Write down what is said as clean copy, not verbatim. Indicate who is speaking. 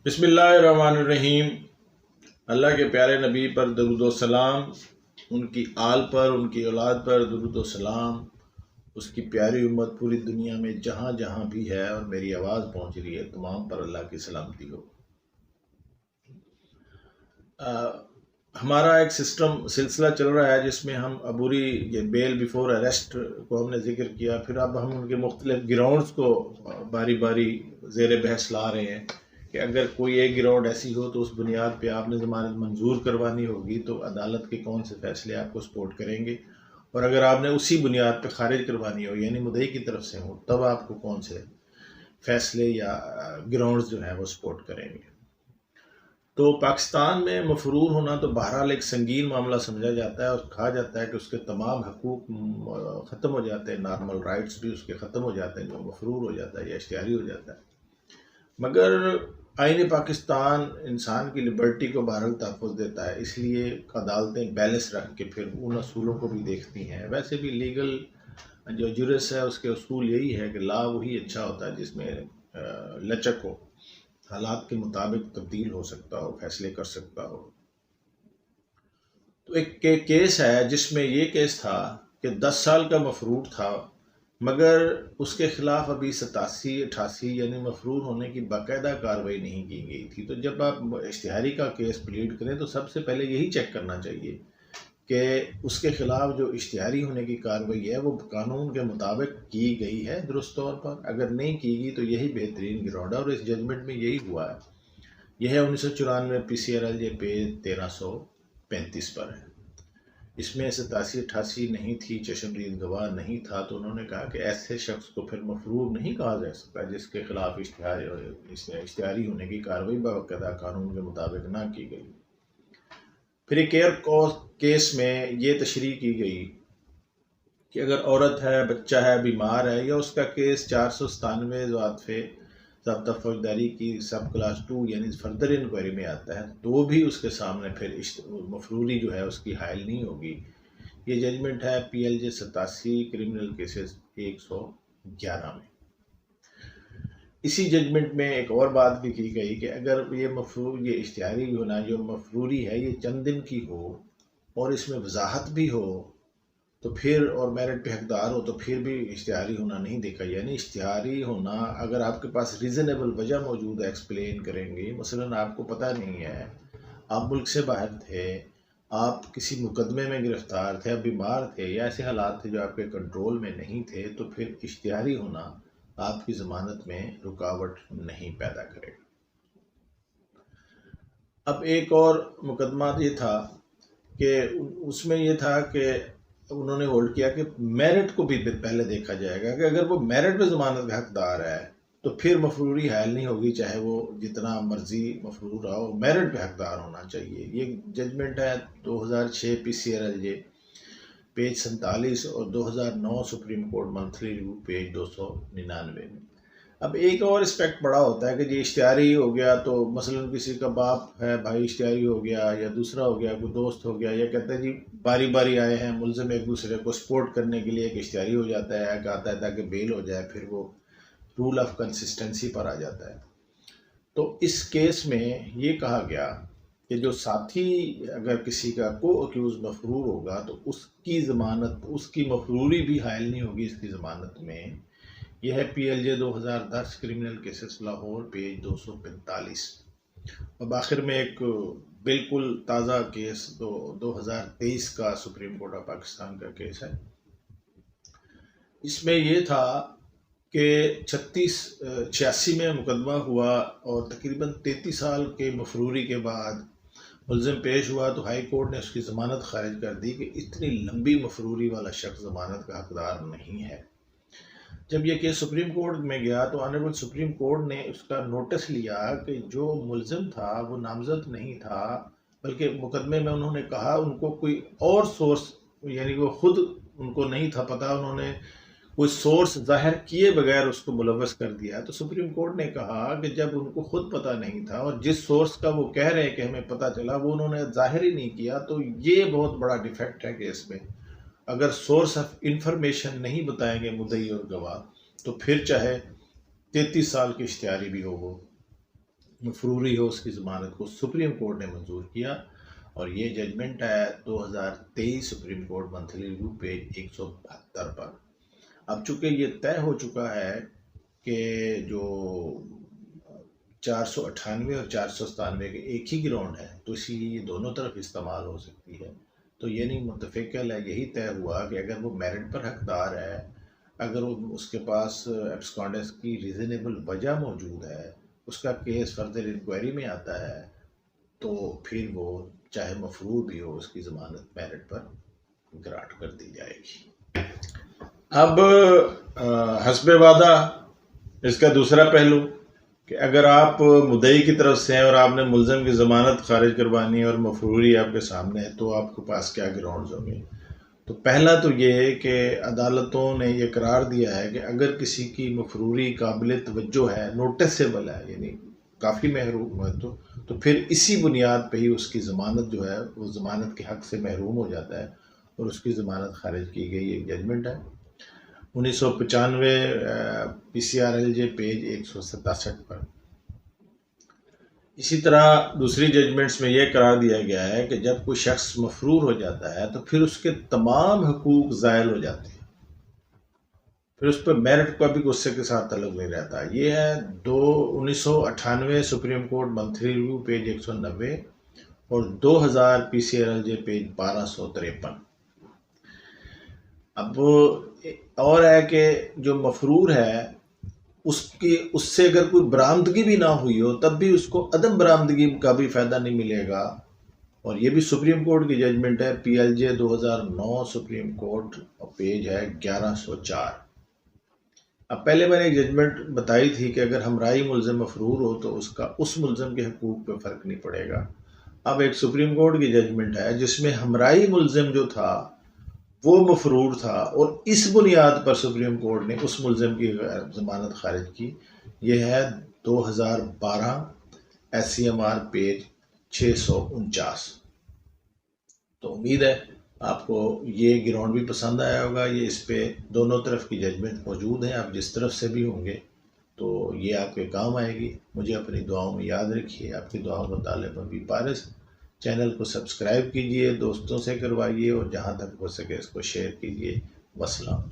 Speaker 1: बिस्मिल्लाहिर्रहमानिर्रहीम। अल्लाह के प्यारे नबी पर दरूद व सलाम, उनकी आल पर, उनकी औलाद पर दरूद व सलाम, उसकी प्यारी उम्मत पूरी दुनिया में जहाँ जहाँ भी है और मेरी आवाज़ पहुँच रही है तमाम पर अल्लाह की सलामती हो। हमारा एक सिलसिला चल रहा है जिसमें हम अबूरी ये बेल बिफोर अरेस्ट को हमने जिक्र किया, फिर अब हम उनके मुख्तलिफ ग्राउंड्स को बारी बारी ज़ेर बहस ला रहे हैं कि अगर कोई एक ग्राउंड ऐसी हो तो उस बुनियाद पे आपने ज़मानत मंजूर करवानी होगी तो अदालत के कौन से फ़ैसले आपको सपोर्ट करेंगे, और अगर आपने उसी बुनियाद पे खारिज करवानी हो यानी मुद्दई की तरफ से हो तब आपको कौन से फ़ैसले या ग्राउंड्स जो है वो सपोर्ट करेंगे। तो पाकिस्तान में मफरूर होना तो बहरहाल एक संगीन मामला समझा जाता है और कहा जाता है कि उसके तमाम हकूक ख़त्म हो जाते हैं, नॉर्मल राइट्स भी उसके ख़त्म हो जाते हैं जो मफरूर हो जाता है या इख्तियारी हो जाता है। मगर आईन पाकिस्तान इंसान की लिबर्टी को बहरहाल तहफ़्फ़ुज़ देता है, इसलिए अदालतें बैलेंस रख के फिर उन असूलों को भी देखती हैं। वैसे भी लीगल जो जुरिस है उसके असूल यही है कि लॉ वही अच्छा होता है जिसमें लचक हो, हालात के मुताबिक तब्दील हो सकता हो, फैसले कर सकता हो। तो एक केस है जिसमें ये केस था कि 10 साल का मफरूर था, मगर उसके ख़िलाफ़ अभी 87-88 यानी मफरूर होने की बाकायदा कार्रवाई नहीं की गई थी। तो जब आप इश्तिहारी का केस प्लीड करें तो सबसे पहले यही चेक करना चाहिए कि उसके ख़िलाफ़ जो इश्तिहारी होने की कार्रवाई है वो कानून के मुताबिक की गई है दुरुस्त तौर पर। अगर नहीं की गई तो यही बेहतरीन ग्राउंड है और इस जजमेंट में यही हुआ है। यह है 1994 PCRL जे पेज 1335 पर है। इसमें 87-88 नहीं थी, चशमदीद गवाह नहीं था, तो उन्होंने कहा कि ऐसे शख्स को फिर मफरूर नहीं कहा जा सकता जिसके खिलाफ इश्तिहारी होने की कार्रवाई बाकायदा कानून के मुताबिक ना की गई। फिर एक एयर केस में ये तशरीह की गई कि अगर औरत है, बच्चा है, बीमार है या उसका केस 497 ज़ाब्ता फौजदारी की सब क्लास 2 यानी फर्दर इंक्वायरी में आता है तो भी उसके सामने फिर मफरूरी जो है उसकी हायल नहीं होगी। ये जजमेंट है PLJ 87 क्रिमिनल केसेस 111 में। इसी जजमेंट में एक और बात भी की गई कि अगर ये इश्तिहारी होना जो मफरूरी है ये चंद दिन की हो और इसमें वजाहत भी हो तो फिर और मेरिट पे हकदार हो तो फिर भी इश्तिहारी होना नहीं देखा। यानी इश्तिहारी होना अगर आपके पास रीज़नेबल वजह मौजूद है, एक्सप्लेन करेंगे, मसलन आपको पता नहीं है, आप मुल्क से बाहर थे, आप किसी मुकदमे में गिरफ्तार थे, आप बीमार थे या ऐसे हालात थे जो आपके कंट्रोल में नहीं थे, तो फिर इश्तिहारी होना आपकी ज़मानत में रुकावट नहीं पैदा करेगा। अब एक और मुकदमा ये था कि उसमें ये था कि उन्होंने होल्ड किया कि मेरिट को भी पहले देखा जाएगा कि अगर वो मेरिट पे ज़मानत का हकदार है तो फिर मफरूरी हायल नहीं होगी, चाहे वो जितना मर्जी मफरूर रहा हो, मेरिट पे हकदार होना चाहिए। ये जजमेंट है 2006 PCRL पेज 47 और 2009 supreme court monthly review page 299 में। अब एक और एस्पेक्ट बड़ा होता है कि जी इश्तिहारी हो गया तो मसलन किसी का बाप है, भाई इश्तिहारी हो गया या दूसरा हो गया, कोई दोस्त हो गया, या कहते हैं जी बारी बारी आए हैं मुलज़िम एक दूसरे को सपोर्ट करने के लिए, एक इश्तिहारी हो जाता है, कहता है ताकि बेल हो जाए, फिर वो रूल ऑफ कंसिस्टेंसी पर आ जाता है। तो इस केस में ये कहा गया कि जो साथी अगर किसी का को अक्यूज़ मफरूर होगा तो उसकी ज़मानत, उसकी मफरूरी भी हायल नहीं होगी इसकी ज़मानत में। यह है PLJ 2010 criminal cases Lahore page 245। अब आखिर में एक बिल्कुल ताज़ा केस 2023 का सुप्रीम कोर्ट ऑफ पाकिस्तान का केस है। इसमें यह था कि 86 में मुकदमा हुआ और तकरीबन 33 साल के मफरूरी के बाद मुलज़िम पेश हुआ तो हाई कोर्ट ने उसकी ज़मानत खारिज कर दी कि इतनी लंबी मफरूरी वाला शख्स ज़मानत का हकदार नहीं है। जब यह केस सुप्रीम कोर्ट में गया तो ऑनरेबल सुप्रीम कोर्ट ने उसका नोटिस लिया कि जो मुलज़िम था वो नामज़द नहीं था, बल्कि मुकदमे में उन्होंने कहा उनको कोई और सोर्स, यानी वो खुद उनको नहीं था पता, उन्होंने कोई सोर्स ज़ाहिर किए बगैर उसको मुलव्वस कर दिया। तो सुप्रीम कोर्ट ने कहा कि जब उनको खुद पता नहीं था और जिस सोर्स का वो कह रहे हैं कि हमें पता चला वो उन्होंने ज़ाहिर ही नहीं किया, तो ये बहुत बड़ा डिफेक्ट है केस में। अगर सोर्स ऑफ इंफॉर्मेशन नहीं बताएंगे मुद्दई और गवाह तो फिर चाहे 33 साल की इश्तिहारी भी हो वो मफरूरी हो उसकी ज़मानत को सुप्रीम कोर्ट ने मंजूर किया। और ये जजमेंट है 2023 supreme court monthly review page 172 पर। अब चूंकि ये तय हो चुका है कि जो 498 और 497 के एक ही ग्राउंड है, तो इसीलिए ये दोनों तरफ इस्तेमाल हो सकती है। तो ये नहीं मुतफ़िक़ल है, यही तय हुआ कि अगर वो मेरिट पर हकदार है, अगर वो उसके पास एब्सकॉन्डेंस की रीज़नेबल वजह मौजूद है, उसका केस फर्दर इंक्वायरी में आता है, तो फिर वो चाहे मफरूर भी हो उसकी ज़मानत मेरिट पर ग्रांट कर दी जाएगी। अब हस्बे वादा इसका दूसरा पहलू कि अगर आप मुद्दई की तरफ से हैं और आपने मुलज़म की ज़मानत खारिज करवानी है और मफरूरी आपके सामने है, तो आपके पास क्या ग्राउंड्स होंगे। तो पहला तो ये है कि अदालतों ने ये करार दिया है कि अगर किसी की मफरूरी काबिल तवज्जो है, नोटिसेबल है, यानी काफ़ी महरूम है, तो फिर इसी बुनियाद पे ही उसकी ज़मानत जो है वो ज़मानत के हक़ से महरूम हो जाता है और उसकी ज़मानत खारिज की गई। एक जजमेंट है 1995 PCRLJ पेज 167 पर। इसी तरह दूसरी जजमेंट्स में यह करार दिया गया है कि जब कोई शख्स मफरूर हो जाता है तो फिर उसके तमाम हकूक ज़ायल हो जाते हैं, फिर उस पर मेरिट का भी गुस्से के साथ तल्लुक नहीं रहता। ये है 1998 supreme court monthly review page 190 और 2000 PCRLJ पेज 1253। अब और है कि जो मफरूर है उससे अगर कोई बरामदगी भी ना हुई हो तब भी उसको अदम बरामदगी का भी फ़ायदा नहीं मिलेगा। और ये भी सुप्रीम कोर्ट की जजमेंट है PLJ 2009 सुप्रीम कोर्ट और पेज है 1104। अब पहले मैंने एक जजमेंट बताई थी कि अगर हमराई मुलज़िम मफरूर हो तो उसका उस मुलज़िम के हकूक़ पे फ़र्क नहीं पड़ेगा। अब एक सुप्रीम कोर्ट की जजमेंट है जिसमें हमराई मुलज़िम जो था वो मफरूर था और इस बुनियाद पर सुप्रीम कोर्ट ने उस मुलज़िम की ज़मानत खारिज की। यह है 2012 SCMR पेज 649। तो उम्मीद है आपको ये ग्राउंड भी पसंद आया होगा। ये इस पे दोनों तरफ की जजमेंट मौजूद हैं, आप जिस तरफ से भी होंगे तो ये आपके काम आएगी। मुझे अपनी दुआओं में याद रखिए। आपकी दुआओं का तालिब अभी पारिस। चैनल को सब्सक्राइब कीजिए, दोस्तों से करवाइए और जहाँ तक हो सके इसको शेयर कीजिए। वस्सलाम।